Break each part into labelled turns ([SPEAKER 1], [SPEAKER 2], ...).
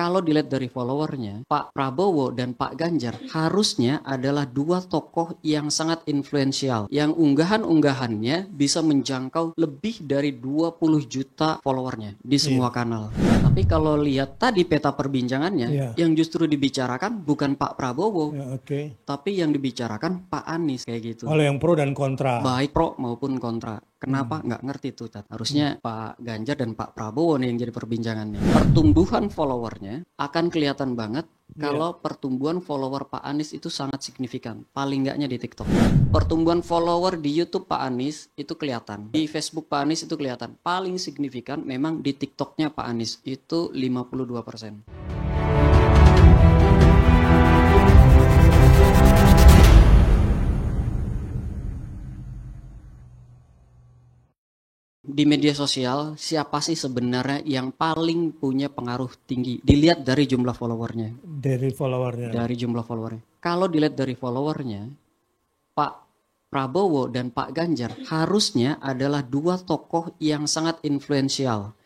[SPEAKER 1] Kalau dilihat dari followernya, Pak Prabowo dan Pak Ganjar harusnya adalah dua tokoh yang sangat influensial, yang unggahan-unggahannya bisa menjangkau lebih dari 20 juta followernya di semua kanal. Tapi kalau lihat tadi peta perbincangannya, yang justru dibicarakan bukan Pak Prabowo, tapi yang dibicarakan Pak Anies kayak gitu.
[SPEAKER 2] Oleh yang pro dan kontra.
[SPEAKER 1] Baik pro maupun kontra. Kenapa? Nggak ngerti tuh, Tat. Harusnya Pak Ganjar dan Pak Prabowo nih yang jadi perbincangannya. Pertumbuhan followernya akan kelihatan banget kalau pertumbuhan follower Pak Anies itu sangat signifikan. Paling nggaknya di TikTok. Pertumbuhan follower di YouTube Pak Anies itu kelihatan. Di Facebook Pak Anies itu kelihatan. Paling signifikan memang di TikToknya Pak Anies itu 52%. Di media sosial, siapa sih sebenarnya yang paling punya pengaruh tinggi? Dilihat dari jumlah followernya. Dari jumlah followernya. Kalau dilihat dari followernya, Pak Prabowo dan Pak Ganjar harusnya adalah dua tokoh yang sangat influensial.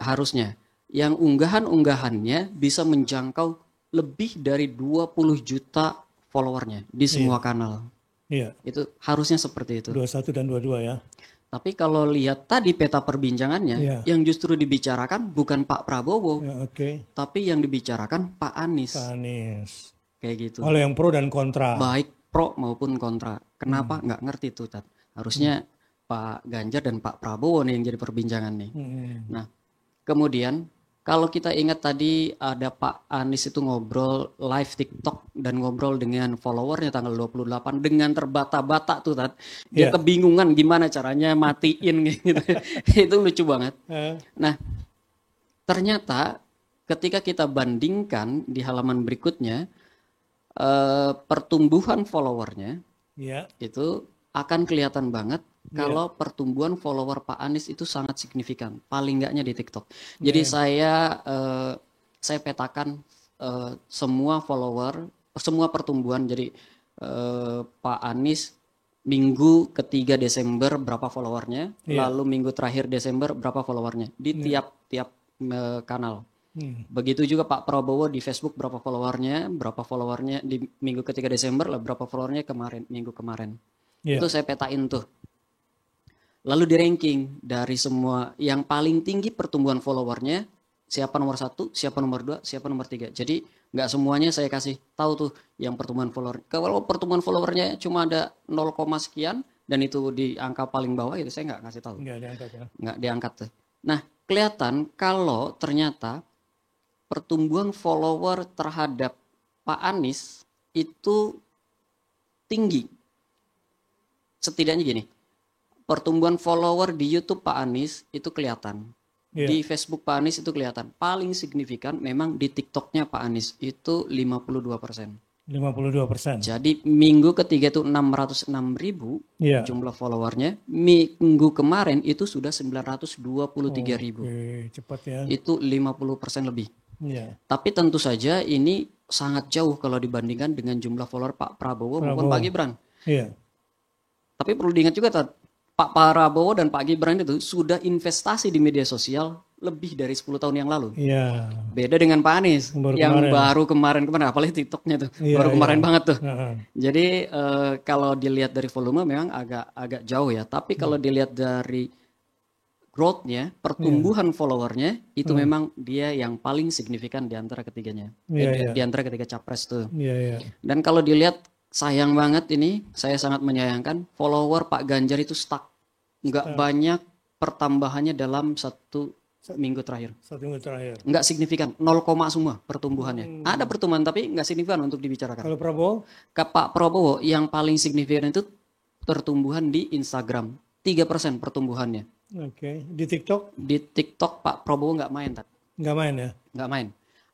[SPEAKER 1] Harusnya. Yang unggahan-unggahannya bisa menjangkau lebih dari 20 juta followernya di semua kanal. Itu harusnya seperti itu.
[SPEAKER 2] 21 dan 22 ya.
[SPEAKER 1] Tapi kalau lihat tadi peta perbincangannya, yang justru dibicarakan bukan Pak Prabowo, tapi yang dibicarakan Pak Anies. Kayak gitu.
[SPEAKER 2] Oleh yang pro dan kontra.
[SPEAKER 1] Baik pro maupun kontra. Kenapa? Nggak ngerti tuh, Tat. Harusnya Pak Ganjar dan Pak Prabowo nih yang jadi perbincangan nih. Nah, kemudian kalau kita ingat tadi ada Pak Anies itu ngobrol live TikTok dan ngobrol dengan followernya tanggal 28 dengan terbata-bata tuh, Tat. Dia kebingungan gimana caranya matiin gitu. Itu lucu banget. Nah, ternyata ketika kita bandingkan di halaman berikutnya, pertumbuhan followernya itu akan kelihatan banget kalau pertumbuhan follower Pak Anies itu sangat signifikan, paling enggaknya di TikTok. Jadi saya petakan semua follower, semua pertumbuhan. Jadi Pak Anies minggu ketiga Desember berapa followernya, lalu minggu terakhir Desember berapa followernya di tiap kanal. Begitu juga Pak Prabowo di Facebook berapa followernya di minggu ketiga Desember, lah berapa followernya minggu kemarin. Itu saya petain tuh. Lalu di ranking dari semua yang paling tinggi pertumbuhan followernya, siapa nomor 1, siapa nomor 2, siapa nomor 3. Jadi nggak semuanya saya kasih tahu tuh yang pertumbuhan follower. Kalau pertumbuhan followernya cuma ada 0, sekian dan itu di angka paling bawah, itu saya nggak kasih tahu. Nggak diangkat tuh. Nah, kelihatan kalau ternyata pertumbuhan follower terhadap Pak Anies itu tinggi. Setidaknya gini, pertumbuhan follower di YouTube Pak Anies itu kelihatan. Di Facebook Pak Anies itu kelihatan. Paling signifikan memang di TikToknya Pak Anies itu 52%.
[SPEAKER 2] 52%.
[SPEAKER 1] Jadi minggu ketiga itu 606.000 jumlah followernya. Minggu kemarin itu sudah 923.000.
[SPEAKER 2] Cepat ya.
[SPEAKER 1] Itu 50% lebih. Tapi tentu saja ini sangat jauh kalau dibandingkan dengan jumlah follower Pak Prabowo maupun Pak Gibran. Tapi perlu diingat juga, Pak Prabowo dan Pak Gibran itu sudah investasi di media sosial lebih dari 10 tahun yang lalu. Beda dengan Pak Anies baru kemarin, apalagi TikToknya tuh baru kemarin banget tuh. Jadi kalau dilihat dari volume memang agak jauh ya. Tapi kalau dilihat dari growth-nya, pertumbuhan followernya itu memang dia yang paling signifikan di antara ketiganya. Di antara ketiga capres tuh. Dan kalau dilihat, sayang banget ini, saya sangat menyayangkan follower Pak Ganjar itu stuck. Nggak banyak pertambahannya dalam satu minggu terakhir. Nggak signifikan, 0, semua pertumbuhannya. Ada pertumbuhan tapi nggak signifikan untuk dibicarakan.
[SPEAKER 2] Kalau Prabowo?
[SPEAKER 1] Pak Prabowo yang paling signifikan itu pertumbuhan di Instagram. 3% pertumbuhannya.
[SPEAKER 2] Di TikTok?
[SPEAKER 1] Di TikTok Pak Prabowo nggak main.
[SPEAKER 2] Nggak main ya?
[SPEAKER 1] Nggak main.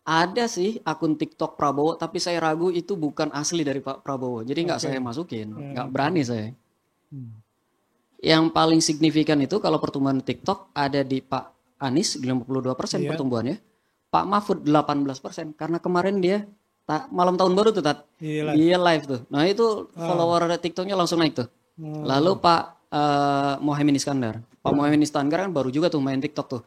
[SPEAKER 1] Ada sih akun TikTok Prabowo, tapi saya ragu itu bukan asli dari Pak Prabowo. Jadi nggak saya masukin, nggak berani saya. Yang paling signifikan itu kalau pertumbuhan TikTok ada di Pak Anies 52% pertumbuhannya, Pak Mahfud 18%. Karena kemarin dia malam tahun baru tuh, dia live tuh. Nah itu follower TikToknya langsung naik tuh. Lalu Pak Mohaimin Iskandar. Pak Mohaimin Iskandar kan baru juga tuh main TikTok tuh.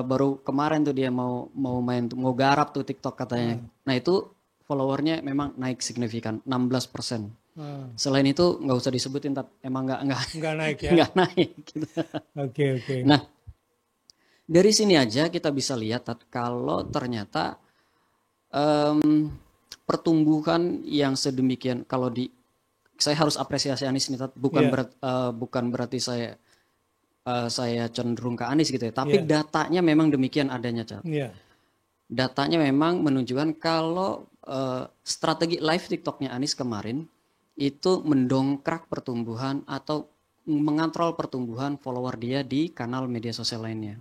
[SPEAKER 1] Baru kemarin tuh dia mau mau garap tuh TikTok katanya. Nah itu followernya memang naik signifikan 16%. Selain itu nggak usah disebutin, tapi emang nggak
[SPEAKER 2] naik ya.
[SPEAKER 1] Nggak naik. Gitu.
[SPEAKER 2] Oke.
[SPEAKER 1] Nah dari sini aja kita bisa lihat kalau ternyata pertumbuhan yang sedemikian, kalau saya harus apresiasi Anies nih, bukan berarti saya cenderung ke Anies gitu ya, tapi datanya memang demikian adanya, Cat. Datanya memang menunjukkan kalau strategi live TikToknya Anies kemarin itu mendongkrak pertumbuhan atau mengontrol pertumbuhan follower dia di kanal media sosial lainnya.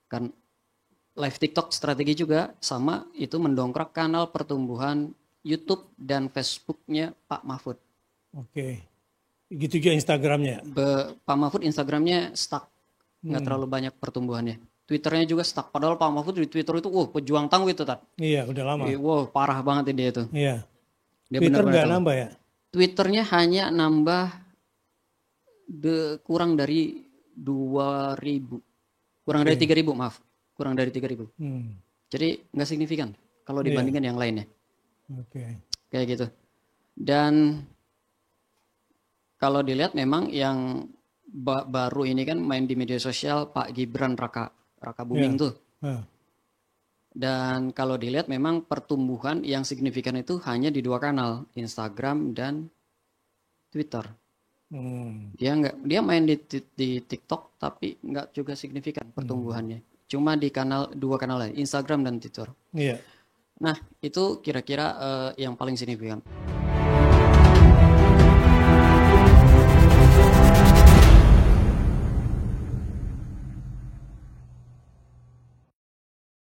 [SPEAKER 1] Kan live TikTok strategi juga sama, itu mendongkrak kanal pertumbuhan YouTube dan Facebooknya Pak Mahfud.
[SPEAKER 2] Oke. Gitu juga Instagramnya.
[SPEAKER 1] Pak Mahfud Instagramnya stuck, nggak terlalu banyak pertumbuhannya. Twitternya juga stuck. Padahal Pak Mahfud di Twitter itu, pejuang tangguh itu, Tat.
[SPEAKER 2] Iya, udah lama.
[SPEAKER 1] Parah banget dia itu.
[SPEAKER 2] Iya.
[SPEAKER 1] Dia
[SPEAKER 2] Twitter nggak nambah ya?
[SPEAKER 1] Twitternya hanya nambah kurang dari 2.000, kurang dari 3.000, maaf, kurang dari 3.000. Jadi nggak signifikan kalau dibandingkan yang lainnya. Kayak gitu. Dan kalau dilihat memang yang baru ini kan main di media sosial Pak Gibran Raka Buming tuh. Dan kalau dilihat memang pertumbuhan yang signifikan itu hanya di 2 kanal, Instagram dan Twitter. Dia main di TikTok tapi nggak juga signifikan pertumbuhannya. Cuma di 2 kanal lain, Instagram dan Twitter. Nah, itu kira-kira yang paling signifikan.